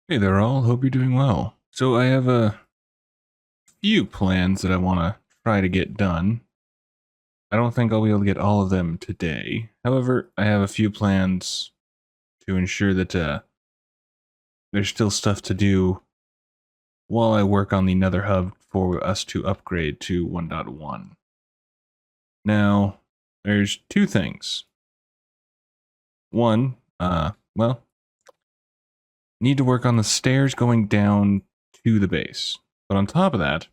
Hey there all, hope you're doing well. So I have a few plans that I want to try to get done. I don't think I'll be able to get all of them today. However, I have a few plans to ensure that there's still stuff to do while I work on the Nether Hub for us to upgrade to 1.1. Now, there's two things. One, well, need to work on the stairs going down to the base. But on top of that,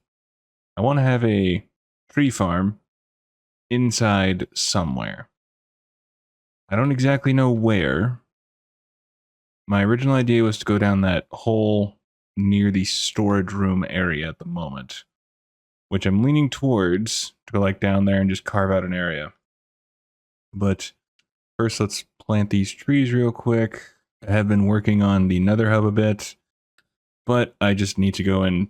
I want to have a tree farm inside somewhere. I don't exactly know where. My original idea was to go down that hole near the storage room area at the moment, which I'm leaning towards to go like down there and just carve out an area. But first, let's plant these trees real quick. I have been working on the Nether Hub a bit, but I just need to go and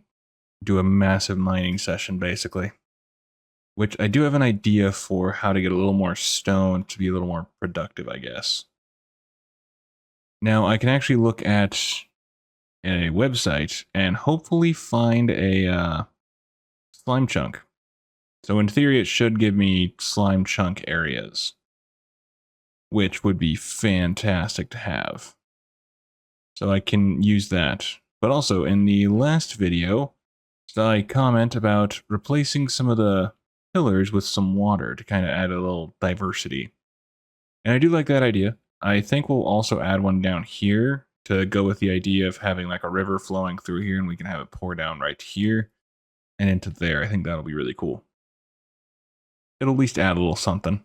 do a massive mining session basically. Which I do have an idea for how to get a little more stone to be a little more productive, I guess. Now, I can actually look at a website and hopefully find a slime chunk. So in theory, it should give me slime chunk areas, which would be fantastic to have. So I can use that. But also, in the last video, I comment about replacing some of the pillars with some water to kind of add a little diversity. And I do like that idea. I think we'll also add one down here to go with the idea of having like a river flowing through here, and we can have it pour down right here and into there. I think that'll be really cool. It'll at least add a little something.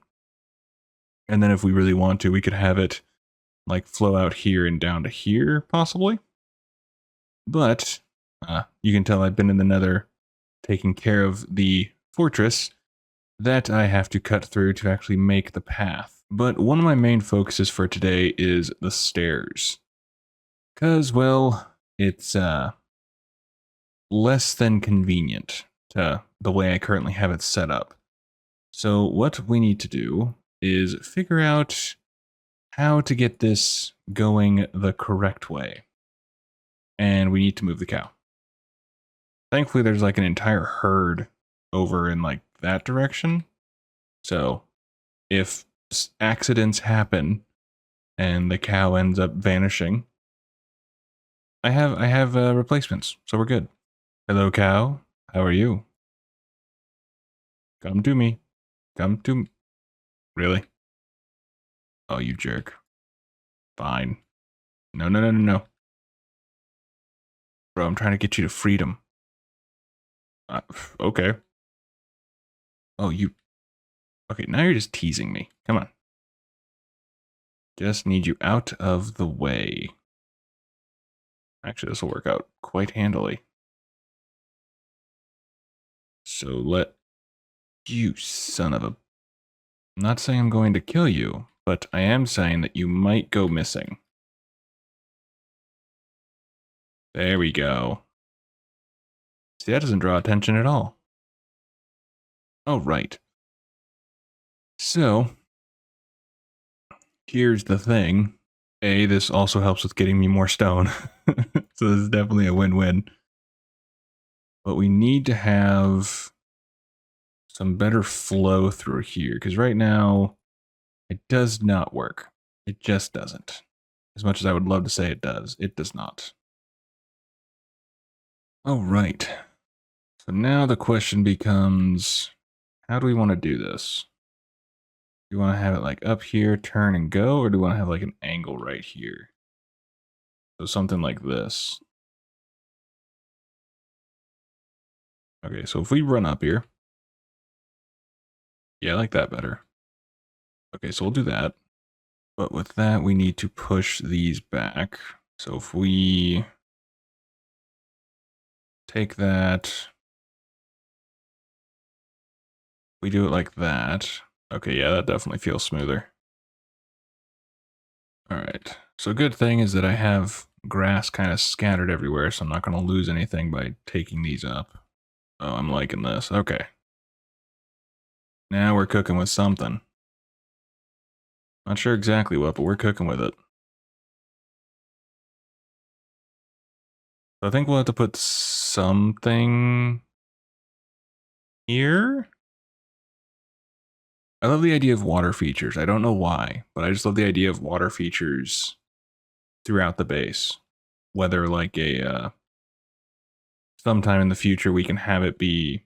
And then if we really want to, we could have it like flow out here and down to here, possibly. But you can tell I've been in the Nether taking care of the fortress that I have to cut through to actually make the path. But one of my main focuses for today is the stairs. Because, well, it's less than convenient to the way I currently have it set up. So what we need to do is figure out how to get this going the correct way. And we need to move the cow. Thankfully, there's like an entire herd over in like that direction. So if accidents happen and the cow ends up vanishing, I have replacements, so we're good. Hello, cow. How are you? Come to me. Come to me. Really? Oh, you jerk. Fine. No, no, no, no, no. Bro, I'm trying to get you to freedom. Okay. Oh, you... Okay, now you're just teasing me. Come on. Just need you out of the way. Actually, this will work out quite handily. So let... You son of a... I'm not saying I'm going to kill you, but I am saying that you might go missing. There we go. See, that doesn't draw attention at all. Oh, right. So, here's the thing. A, this also helps with getting me more stone. So this is definitely a win-win. But we need to have some better flow through here, because right now, it does not work. It just doesn't. As much as I would love to say it does, it does not. Oh, right. So now the question becomes, how do we want to do this? Do you want to have it like up here, turn and go, or do you want to have like an angle right here? So something like this. Okay, so if we run up here. Yeah, I like that better. Okay, so we'll do that. But with that, we need to push these back. So if we take that, we do it like that. Okay, yeah, that definitely feels smoother. All right. So good thing is that I have grass kind of scattered everywhere, so I'm not going to lose anything by taking these up. Oh, I'm liking this. Okay. Now we're cooking with something. Not sure exactly what, but we're cooking with it. I think we'll have to put something here. I love the idea of water features. I don't know why, but I just love the idea of water features throughout the base. Whether like a sometime in the future we can have it be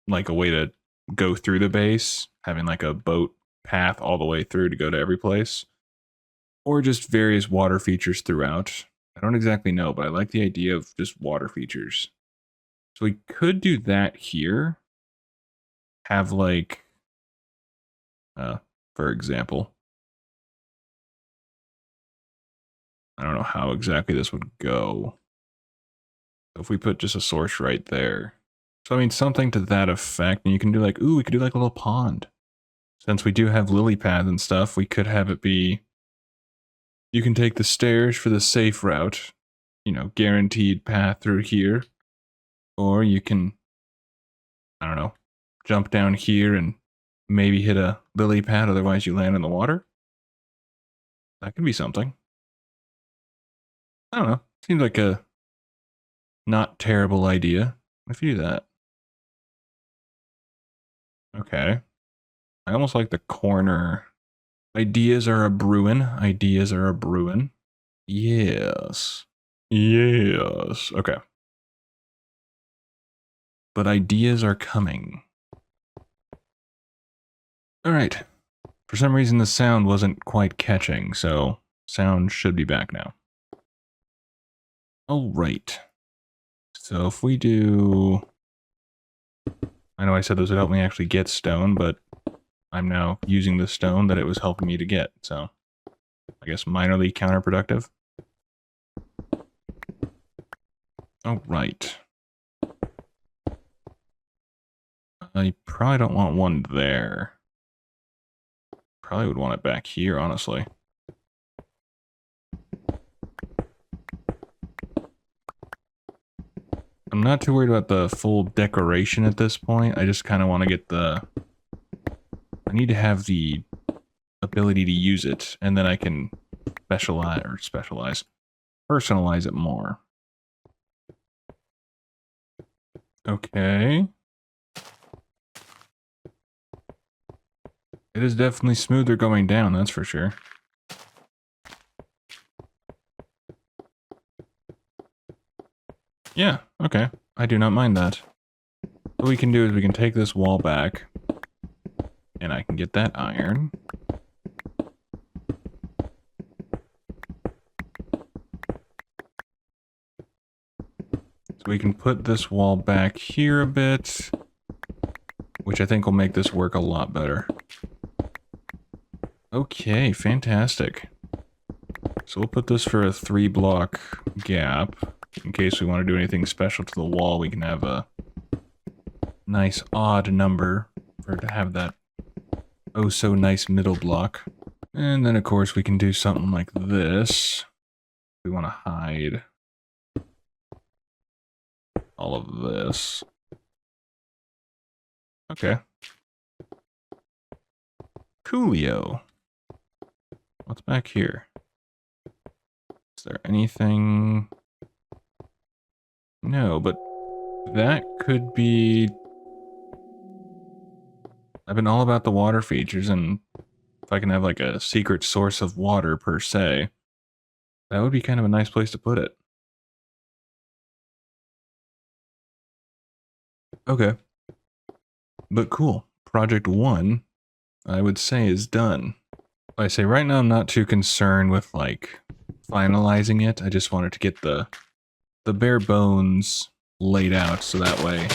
like a way to go through the base, having like a boat path all the way through to go to every place, or just various water features throughout. I don't exactly know, but I like the idea of just water features. So we could do that here. Have like, for example, I don't know how exactly this would go. If we put just a source right there. So I mean, something to that effect, and you can do like, ooh, we could do like a little pond. Since we do have lily pads and stuff, we could have it be, you can take the stairs for the safe route, you know, guaranteed path through here. Or you can, I don't know, jump down here and maybe hit a lily pad, otherwise you land in the water. That could be something. I don't know. Seems like a not terrible idea if you do that. Okay. I almost like the corner. Ideas are a brewing. Ideas are a brewing. Yes. Yes. Okay. But ideas are coming. All right. For some reason, the sound wasn't quite catching, so sound should be back now. All right. So if we do... I know I said this would help me actually get stone, but I'm now using the stone that it was helping me to get, so I guess minorly counterproductive. All right. I probably don't want one there. Probably would want it back here, honestly. I'm not too worried about the full decoration at this point. I just kind of want to get the... I need to have the ability to use it, and then I can personalize it more. Okay. It is definitely smoother going down, that's for sure. Yeah, okay. I do not mind that. What we can do is we can take this wall back, and I can get that iron. So we can put this wall back here a bit, which I think will make this work a lot better. Okay, fantastic. So we'll put this for a 3-block gap. In case we want to do anything special to the wall, we can have a nice odd number for to have that oh so nice middle block. And then of course we can do something like this. We want to hide all of this. Okay. Coolio. What's back here? Is there anything? No, but that could be... I've been all about the water features, and if I can have like a secret source of water per se, that would be kind of a nice place to put it. Okay. But cool. Project 1, I would say, is done. I say right now I'm not too concerned with like finalizing it. I just wanted to get the bare bones laid out so that way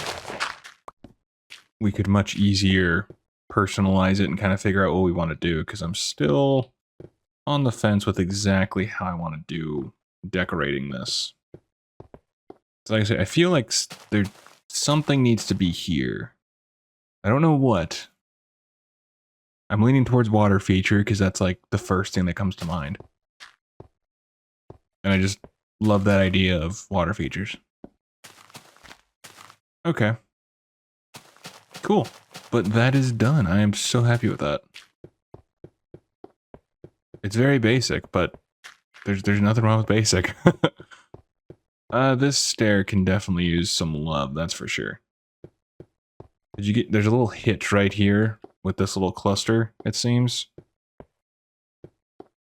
we could much easier personalize it and kind of figure out what we want to do, because I'm still on the fence with exactly how I want to do decorating this. So like I say, I feel like something needs to be here. I don't know what. I'm leaning towards water feature because that's like the first thing that comes to mind. And I just love that idea of water features. Okay. Cool. But that is done. I am so happy with that. It's very basic, but there's nothing wrong with basic. This stair can definitely use some love, that's for sure. Did you get, there's a little hitch right here with this little cluster, it seems.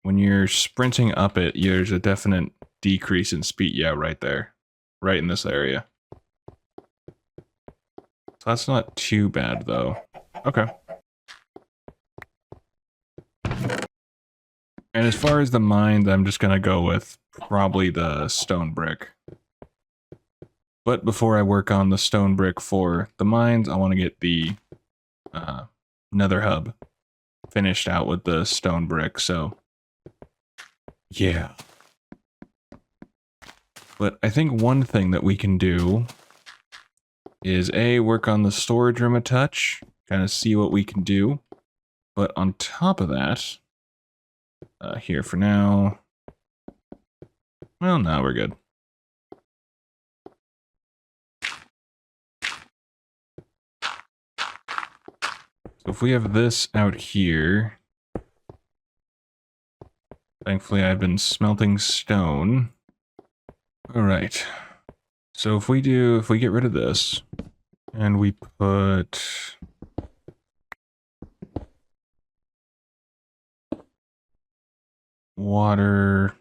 When you're sprinting up it, there's a definite decrease in speed. Yeah, right there. Right in this area. So that's not too bad, though. Okay. And as far as the mines, I'm just gonna go with probably the stone brick. But before I work on the stone brick for the mines, I want to get the nether hub finished out with the stone brick, so yeah. But I think one thing that we can do is work on the storage room a touch, kind of see what we can do. But on top of that, here for now, well, now we're good. So if we have this out here, thankfully I've been smelting stone. All right. So if we get rid of this, and we put water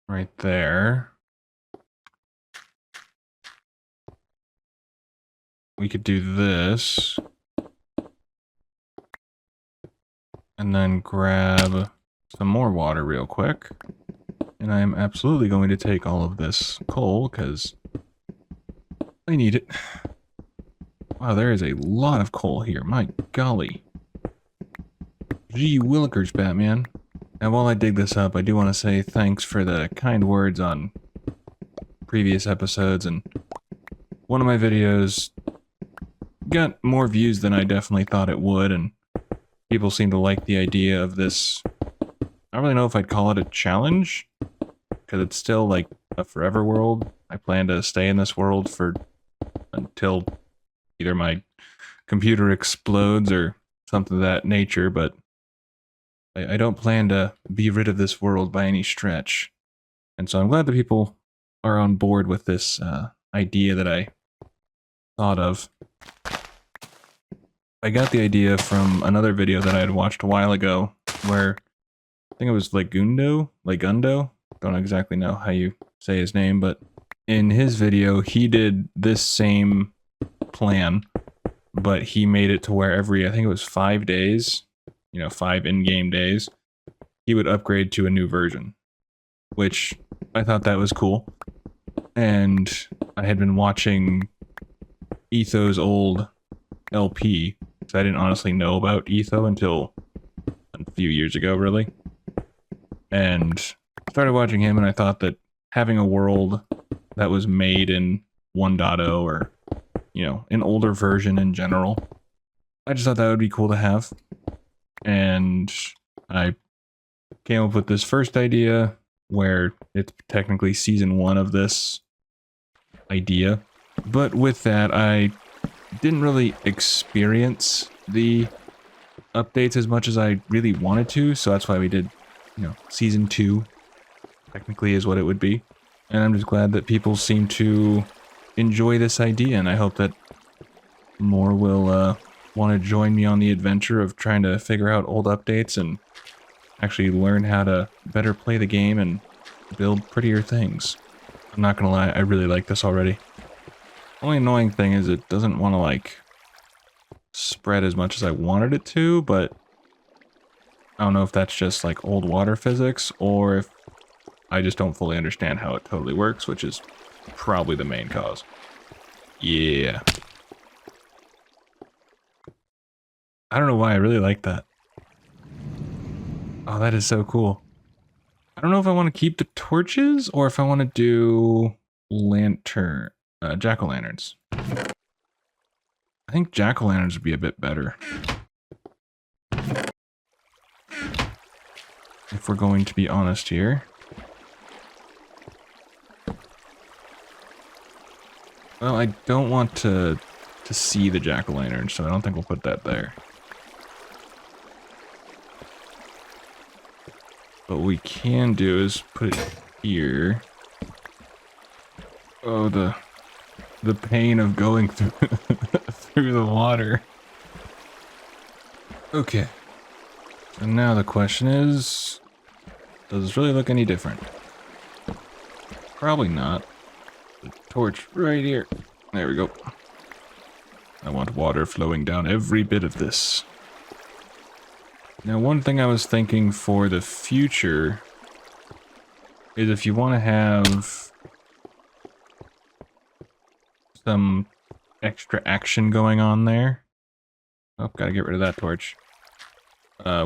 right there, we could do this, and then grab some more water real quick. And I am absolutely going to take all of this coal, because I need it. Wow, there is a lot of coal here. My golly. Gee willikers, Batman. And while I dig this up, I do want to say thanks for the kind words on previous episodes, and one of my videos got more views than I definitely thought it would, and people seem to like the idea of this. I don't really know if I'd call it a challenge, because it's still like a forever world. I plan to stay in this world until either my computer explodes or something of that nature, but I don't plan to be rid of this world by any stretch. And so I'm glad that people are on board with this idea that I thought of. I got the idea from another video that I had watched a while ago, where I think it was Legundo? Don't exactly know how you say his name, but in his video, he did this same plan, but he made it to where every, I think it was 5 days, 5 in-game days, he would upgrade to a new version, which I thought that was cool. And I had been watching Etho's old LP, so I didn't honestly know about Etho until a few years ago, really. And started watching him, and I thought that having a world that was made in 1.0 or, an older version in general, I just thought that would be cool to have. And I came up with this first idea, where it's technically season 1 of this idea. But with that, I didn't really experience the updates as much as I really wanted to, so that's why we did, season 2 technically is what it would be. And I'm just glad that people seem to enjoy this idea, and I hope that more will want to join me on the adventure of trying to figure out old updates and actually learn how to better play the game and build prettier things. I'm not gonna lie, I really like this already. Only annoying thing is it doesn't want to spread as much as I wanted it to, but I don't know if that's just old water physics or if I just don't fully understand how it totally works, which is probably the main cause. Yeah. I don't know why I really like that. Oh, that is so cool. I don't know if I want to keep the torches or if I want to do jack-o'-lanterns. I think jack-o'-lanterns would be a bit better. If we're going to be honest here. Well, I don't want to see the jack-o'-lantern, so I don't think we'll put that there. But what we can do is put it here. Oh, the pain of going through through the water. Okay. So now the question is, does this really look any different? Probably not. The torch right here. There we go. I want water flowing down every bit of this. Now, one thing I was thinking for the future is if you want to have some extra action going on there. Oh, gotta get rid of that torch.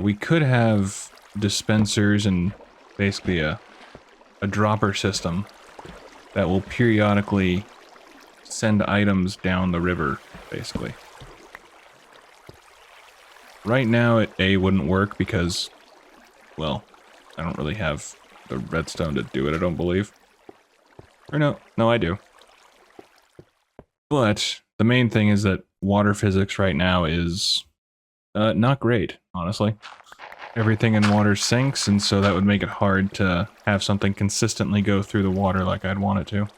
We could have dispensers and basically a dropper system that will periodically send items down the river, basically. Right now, it wouldn't work because, well, I don't really have the redstone to do it, I don't believe. Or no, I do. But the main thing is that water physics right now is not great, honestly. Everything in water sinks, and so that would make it hard to have something consistently go through the water like I'd want it to.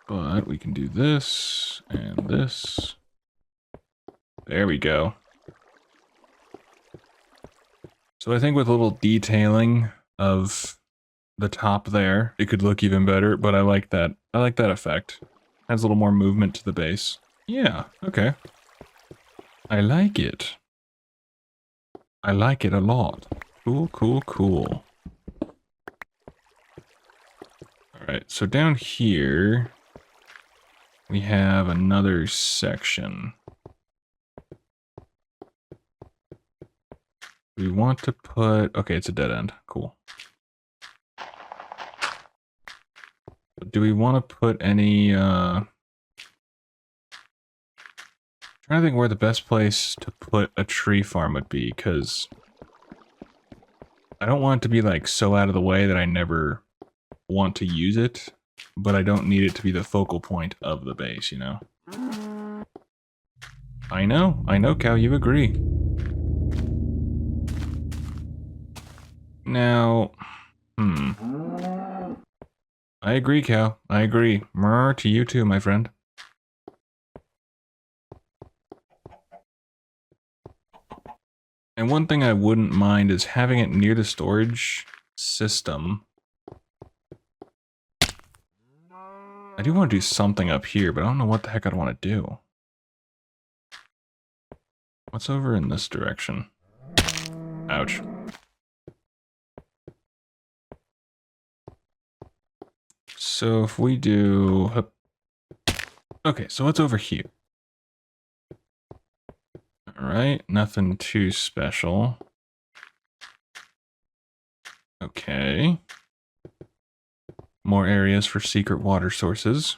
But we can do this, and this. There we go. So I think with a little detailing of the top there, it could look even better, but I like that. I like that effect. Adds a little more movement to the base. Yeah, okay. I like it. I like it a lot. Cool, cool, cool. Alright, so down here, we have another section. We want to put... Okay, it's a dead end. Cool. But do we want to put any... trying to think where the best place to put a tree farm would be, because I don't want it to be like so out of the way that I never want to use it, but I don't need it to be the focal point of the base, you know? I know, Cal, you agree. Now, I agree, Cal. I agree. Mrr to you too, my friend. And one thing I wouldn't mind is having it near the storage system. I do want to do something up here, but I don't know what the heck I'd want to do. What's over in this direction? Ouch. So if we do... Okay, so what's over here? Alright, nothing too special. Okay. More areas for secret water sources.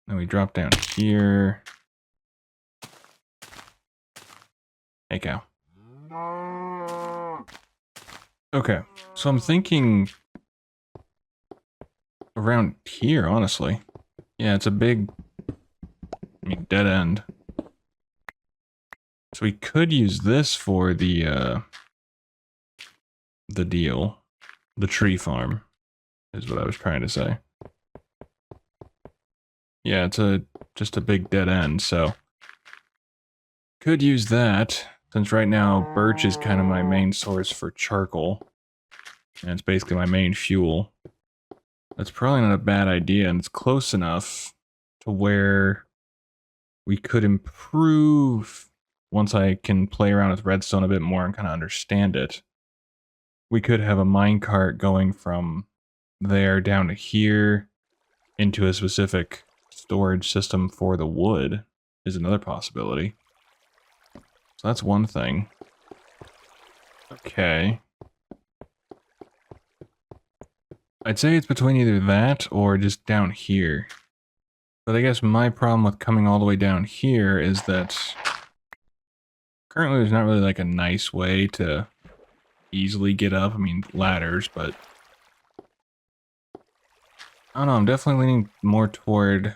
Then we drop down here. Hey, cow. Okay, so I'm thinking around here, honestly. Yeah, it's a big, dead end. So we could use this for the deal. The tree farm, is what I was trying to say. Yeah, it's just a big dead end, so could use that, since right now birch is kind of my main source for charcoal. And it's basically my main fuel. That's probably not a bad idea, and it's close enough to where we could improve once I can play around with redstone a bit more and kind of understand it. We could have a minecart going from there down to here into a specific storage system for the wood is another possibility. So that's one thing. Okay. I'd say it's between either that or just down here. But I guess my problem with coming all the way down here is that currently there's not really like a nice way to easily get up. I mean, ladders, but I don't know, I'm definitely leaning more toward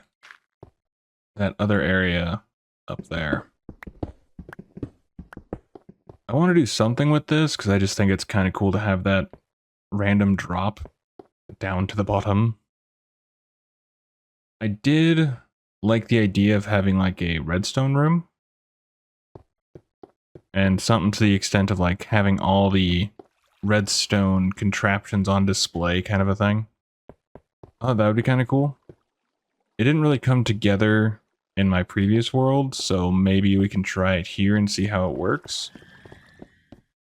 that other area up there. I want to do something with this because I just think it's kind of cool to have that random drop down to the bottom. I did like the idea of having like a redstone room. And something to the extent of like having all the redstone contraptions on display kind of a thing. Oh, that would be kind of cool. It didn't really come together in my previous world, so maybe we can try it here and see how it works.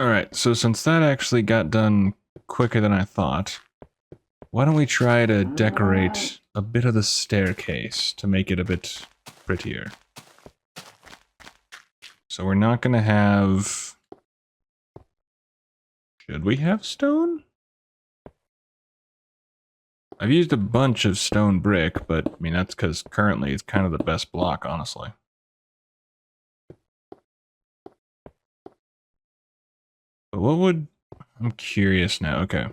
Alright, so since that actually got done quicker than I thought, why don't we try to decorate a bit of the staircase to make it a bit prettier. So we're not going to have... Should we have stone? I've used a bunch of stone brick, but I mean, that's because currently it's kind of the best block, honestly. But what would... I'm curious now, okay.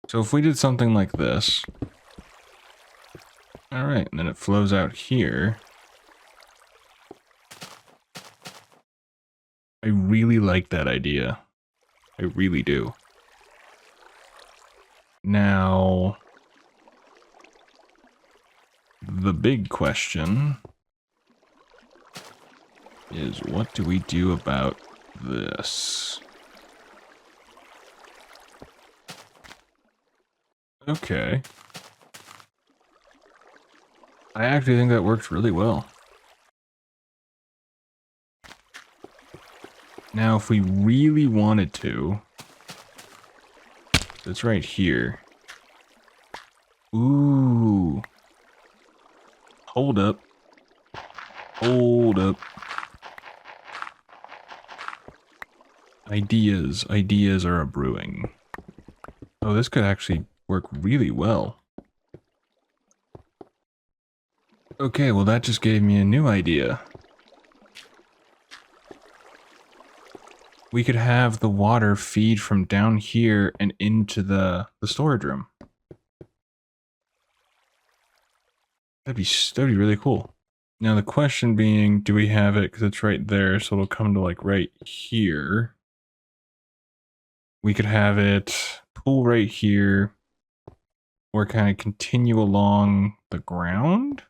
So if we did something like this... Alright, and then it flows out here. I really like that idea. I really do. Now... the big question... is what do we do about this? Okay. I actually think that works really well. Now, if we really wanted to, it's right here. Ooh. Hold up. Hold up. Ideas are a brewing. Oh, this could actually work really well. Okay, well that just gave me a new idea. We could have the water feed from down here and into the storage room. That'd be really cool. Now the question being, do we have it, because it's right there, so it'll come to like right here. We could have it pull right here, or kind of continue along the ground?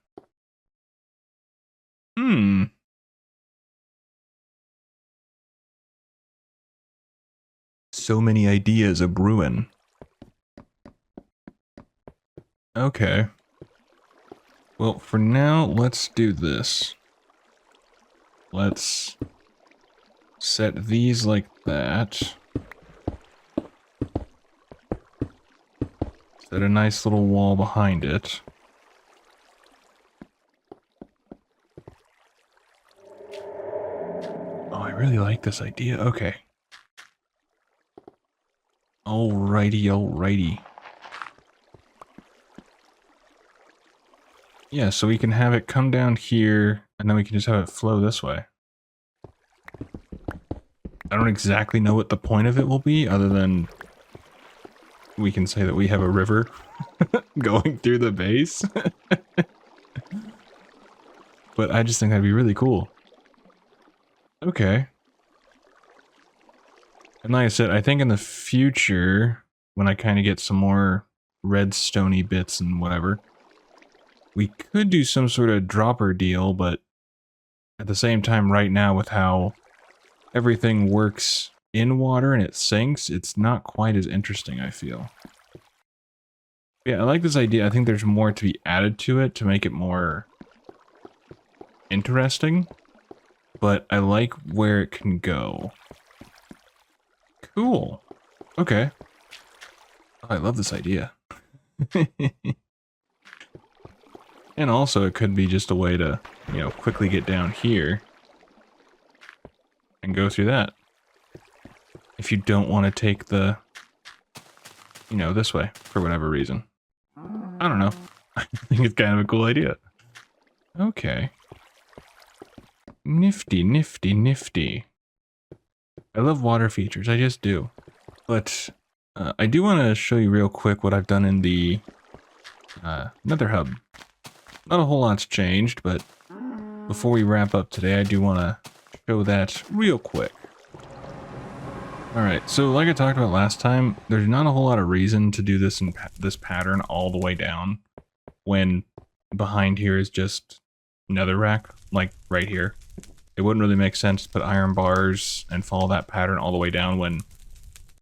So many ideas a brewing. Okay. Well, for now, let's do this. Let's set these like that. Set a nice little wall behind it. Oh, I really like this idea. Okay. Alrighty, alrighty. Yeah, so we can have it come down here, and then we can just have it flow this way. I don't exactly know what the point of it will be, other than we can say that we have a river going through the base. But I just think that'd be really cool. Okay. And like I said, I think in the future, when I kind of get some more redstone-y bits and whatever, we could do some sort of dropper deal, but at the same time right now with how everything works in water and it sinks, it's not quite as interesting, I feel. Yeah, I like this idea. I think there's more to be added to it to make it more interesting, but I like where it can go. Cool. Okay. Oh, I love this idea. And also it could be just a way to, you know, quickly get down here and go through that. If you don't want to take the, you know, this way for whatever reason. I don't know. I think it's kind of a cool idea. Okay. Nifty, nifty, nifty. I love water features, I just do. But I do want to show you real quick what I've done in the Nether Hub. Not a whole lot's changed, but before we wrap up today, I do want to show that real quick. Alright, so like I talked about last time, there's not a whole lot of reason to do this in this pattern all the way down when behind here is just netherrack, like right here. It wouldn't really make sense to put iron bars and follow that pattern all the way down when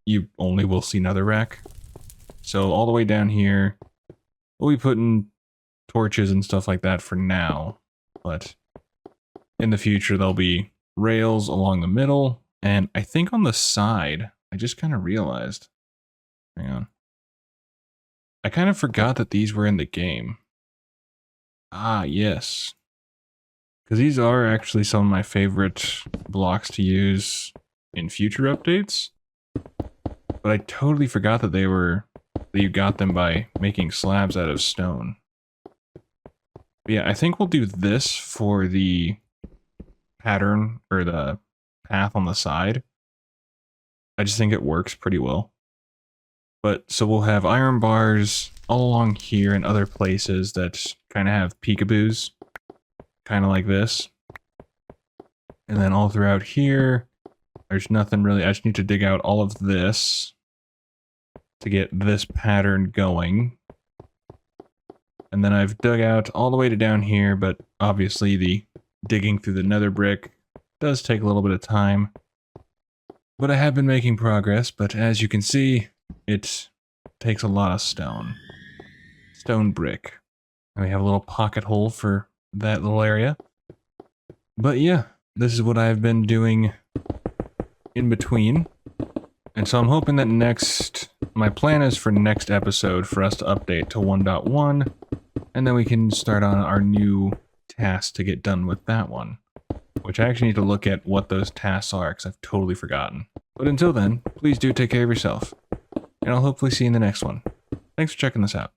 you only will see netherrack. So all the way down here, we'll be putting torches and stuff like that for now, but in the future there'll be rails along the middle, and I think on the side, I just kind of realized, hang on, I kind of forgot that these were in the game. Ah, yes. Because these are actually some of my favorite blocks to use in future updates. But I totally forgot that that you got them by making slabs out of stone. But yeah, I think we'll do this for the pattern, or the path on the side. I just think it works pretty well. But, so we'll have iron bars all along here and other places that kind of have peekaboos. Kind of like this. And then all throughout here, there's nothing really. I just need to dig out all of this to get this pattern going. And then I've dug out all the way to down here, but obviously the digging through the nether brick does take a little bit of time. But I have been making progress, but as you can see, it takes a lot of stone. Stone brick. And we have a little pocket hole for that little area. But yeah, this is what I've been doing in between. And so I'm hoping that my plan is for next episode for us to update to 1.1, and then we can start on our new task to get done with that one. Which I actually need to look at what those tasks are, because I've totally forgotten. But until then, please do take care of yourself. And I'll hopefully see you in the next one. Thanks for checking this out.